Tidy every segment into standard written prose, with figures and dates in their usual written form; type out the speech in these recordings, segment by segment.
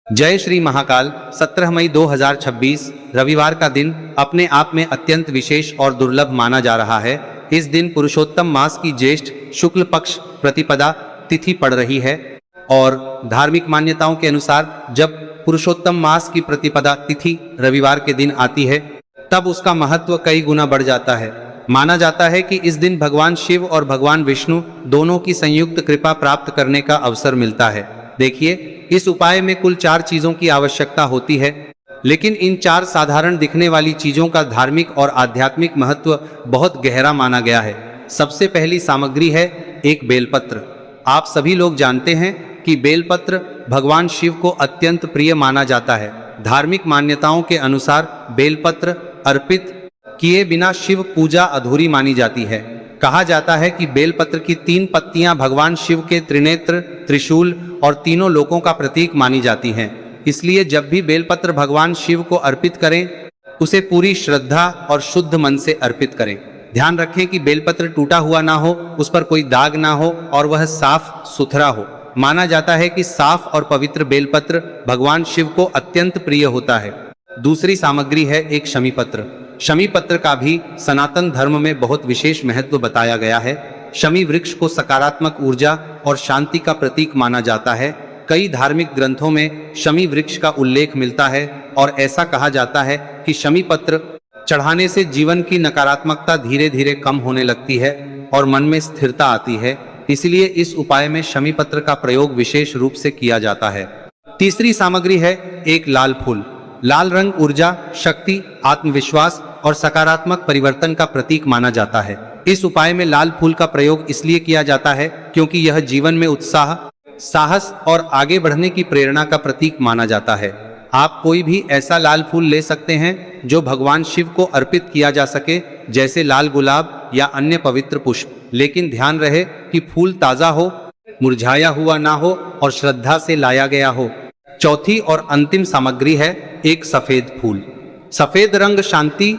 जय श्री महाकाल। 17 मई 2026 रविवार का दिन अपने आप में अत्यंत विशेष और दुर्लभ माना जा रहा है। इस दिन पुरुषोत्तम मास की ज्येष्ठ शुक्ल पक्ष प्रतिपदा तिथि पड़ रही है और धार्मिक मान्यताओं के अनुसार जब पुरुषोत्तम मास की प्रतिपदा तिथि रविवार के दिन आती है तब उसका महत्व कई गुना बढ़ जाता है। माना जाता है कि इस दिन भगवान शिव और भगवान विष्णु दोनों की संयुक्त कृपा प्राप्त करने का अवसर मिलता है। देखिए, इस उपाय में कुल 4 चीजों की आवश्यकता होती है, लेकिन इन 4 साधारण दिखने वाली चीजों का धार्मिक और आध्यात्मिक महत्व बहुत गहरा माना गया है। सबसे पहली सामग्री है एक बेलपत्र। आप सभी लोग जानते हैं कि बेलपत्र भगवान शिव को अत्यंत प्रिय माना जाता है। धार्मिक मान्यताओं के अनुसार बेलपत्र अर्पित किए बिना शिव पूजा अधूरी मानी जाती है। कहा जाता है कि बेलपत्र की 3 पत्तियां भगवान शिव के त्रिनेत्र, त्रिशूल और तीनों लोकों का प्रतीक मानी जाती हैं। इसलिए जब भी बेलपत्र भगवान शिव को अर्पित करें, उसे पूरी श्रद्धा और शुद्ध मन से अर्पित करें। ध्यान रखें कि बेलपत्र टूटा हुआ ना हो, उस पर कोई दाग ना हो और वह साफ सुथरा हो। माना जाता है कि साफ और पवित्र बेलपत्र भगवान शिव को अत्यंत प्रिय होता है। दूसरी सामग्री है एक शमी पत्र। शमी पत्र का भी सनातन धर्म में बहुत विशेष महत्व बताया गया है। शमी वृक्ष को सकारात्मक ऊर्जा और शांति का प्रतीक माना जाता है। कई धार्मिक ग्रंथों में शमी वृक्ष का उल्लेख मिलता है और ऐसा कहा जाता है कि शमी पत्र चढ़ाने से जीवन की नकारात्मकता धीरे धीरे कम होने लगती है और मन में स्थिरता आती है। इसलिए इस उपाय में शमी पत्र का प्रयोग विशेष रूप से किया जाता है। तीसरी सामग्री है एक लाल फूल। लाल रंग ऊर्जा, शक्ति, आत्मविश्वास और सकारात्मक परिवर्तन का प्रतीक माना जाता है। इस उपाय में लाल फूल का प्रयोग इसलिए किया जाता है क्योंकि यह जीवन में उत्साह, साहस और आगे बढ़ने की प्रेरणा का प्रतीक माना जाता है। आप कोई भी ऐसा लाल फूल ले सकते हैं जो भगवान शिव को अर्पित किया जा सके, जैसे लाल गुलाब या अन्य पवित्र पुष्प। लेकिन ध्यान रहे कि फूल ताजा हो, मुरझाया हुआ ना हो और श्रद्धा से लाया गया हो। चौथी और अंतिम सामग्री है एक सफेद फूल। सफेद रंग शांति,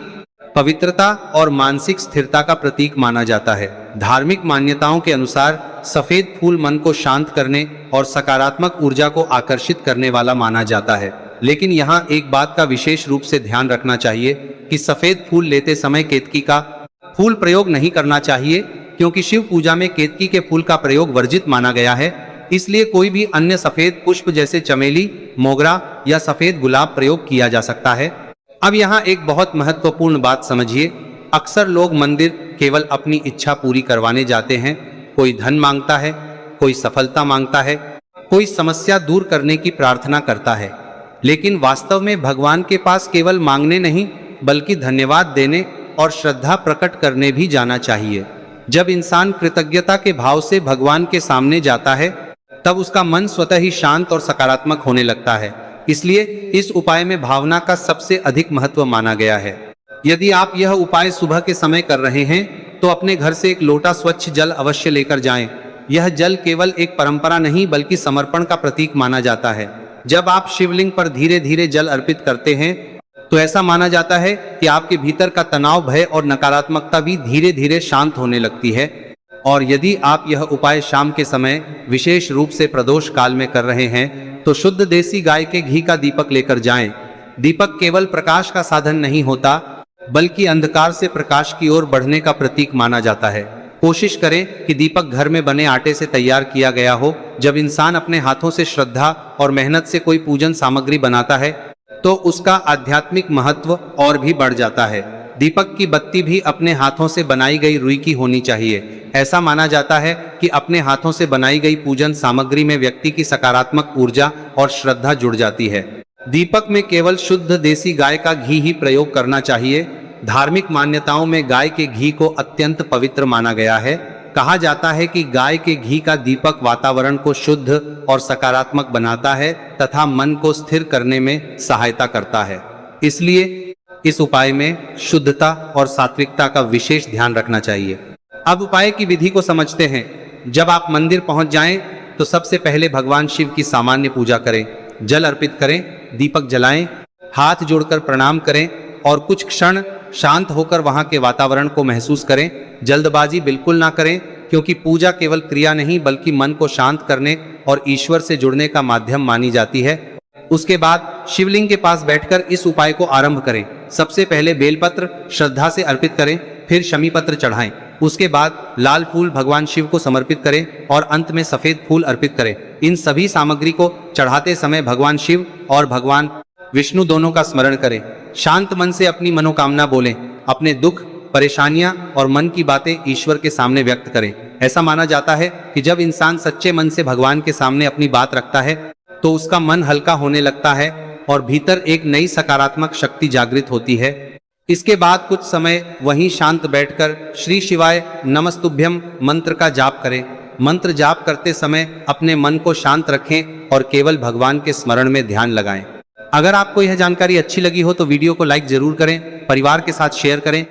पवित्रता और मानसिक स्थिरता का प्रतीक माना जाता है। धार्मिक मान्यताओं के अनुसार सफेद फूल मन को शांत करने और सकारात्मक ऊर्जा को आकर्षित करने वाला माना जाता है। लेकिन यहाँ एक बात का विशेष रूप से ध्यान रखना चाहिए कि सफेद फूल लेते समय केतकी का फूल प्रयोग नहीं करना चाहिए, क्योंकि शिव पूजा में केतकी के फूल का प्रयोग वर्जित माना गया है। इसलिए कोई भी अन्य सफेद पुष्प जैसे चमेली, मोगरा या सफेद गुलाब प्रयोग किया जा सकता है। अब यहाँ एक बहुत महत्वपूर्ण बात समझिए। अक्सर लोग मंदिर केवल अपनी इच्छा पूरी करवाने जाते हैं। कोई धन मांगता है, कोई सफलता मांगता है, कोई समस्या दूर करने की प्रार्थना करता है। लेकिन वास्तव में भगवान के पास केवल मांगने नहीं बल्कि धन्यवाद देने और श्रद्धा प्रकट करने भी जाना चाहिए। जब इंसान कृतज्ञता के भाव से भगवान के सामने जाता है तब उसका मन स्वतः ही शांत और सकारात्मक होने लगता है। इसलिए इस उपाय में भावना का सबसे अधिक महत्व माना गया है। यदि आप यह उपाय सुबह के समय कर रहे हैं तो अपने घर से एक लोटा स्वच्छ जल अवश्य लेकर जाएं। यह जल केवल एक परंपरा नहीं बल्कि समर्पण का प्रतीक माना जाता है। जब आप शिवलिंग पर धीरे धीरे जल अर्पित करते हैं तो ऐसा माना जाता है कि आपके भीतर का तनाव, भय और नकारात्मकता भी धीरे धीरे शांत होने लगती है। और यदि आप यह उपाय शाम के समय विशेष रूप से प्रदोष काल में कर रहे हैं तो शुद्ध देसी गाय के घी का दीपक लेकर जाएं। दीपक केवल प्रकाश का साधन नहीं होता बल्कि अंधकार से प्रकाश की ओर बढ़ने का प्रतीक माना जाता है। कोशिश करें कि दीपक घर में बने आटे से तैयार किया गया हो। जब इंसान अपने हाथों से श्रद्धा और मेहनत से कोई पूजन सामग्री बनाता है तो उसका आध्यात्मिक महत्व और भी बढ़ जाता है। दीपक की बत्ती भी अपने हाथों से बनाई गई रुई की होनी चाहिए। ऐसा माना जाता है कि अपने हाथों से बनाई गई पूजन सामग्री में व्यक्ति की सकारात्मक ऊर्जा और श्रद्धा जुड़ जाती है। दीपक में केवल शुद्ध देसी गाय का घी ही प्रयोग करना चाहिए। धार्मिक मान्यताओं में गाय के घी को अत्यंत पवित्र माना गया है। कहा जाता है कि गाय के घी का दीपक वातावरण को शुद्ध और सकारात्मक बनाता है तथा मन को स्थिर करने में सहायता करता है। इसलिए इस उपाय में शुद्धता और सात्विकता का विशेष ध्यान रखना चाहिए। अब उपाय की विधि को समझते हैं। जब आप मंदिर पहुंच जाएं तो सबसे पहले भगवान शिव की सामान्य पूजा करें, जल अर्पित करें, दीपक जलाएं, हाथ जोड़कर प्रणाम करें और कुछ क्षण शांत होकर वहां के वातावरण को महसूस करें। जल्दबाजी बिल्कुल ना करें, क्योंकि पूजा केवल क्रिया नहीं बल्कि मन को शांत करने और ईश्वर से जुड़ने का माध्यम मानी जाती है। उसके बाद शिवलिंग के पास बैठकर इस उपाय को आरंभ करें। सबसे पहले बेलपत्र श्रद्धा से अर्पित करें, फिर शमी पत्र चढ़ाएं। उसके बाद लाल फूल भगवान शिव को समर्पित करें और अंत में सफेद फूल अर्पित करें। इन सभी सामग्री को चढ़ाते समय भगवान शिव और भगवान विष्णु दोनों का स्मरण करें। शांत मन से अपनी मनोकामना बोलें, अपने दुख, परेशानियां और मन की बातें ईश्वर के सामने व्यक्त करें। ऐसा माना जाता है कि जब इंसान सच्चे मन से भगवान के सामने अपनी बात रखता है तो उसका मन हल्का होने लगता है और भीतर एक नई सकारात्मक शक्ति जागृत होती है। इसके बाद कुछ समय वहीं शांत बैठकर श्री शिवाय नमस्तुभ्यम मंत्र का जाप करें। मंत्र जाप करते समय अपने मन को शांत रखें और केवल भगवान के स्मरण में ध्यान लगाएं। अगर आपको यह जानकारी अच्छी लगी हो तो वीडियो को लाइक जरूर करें, परिवार के साथ शेयर करें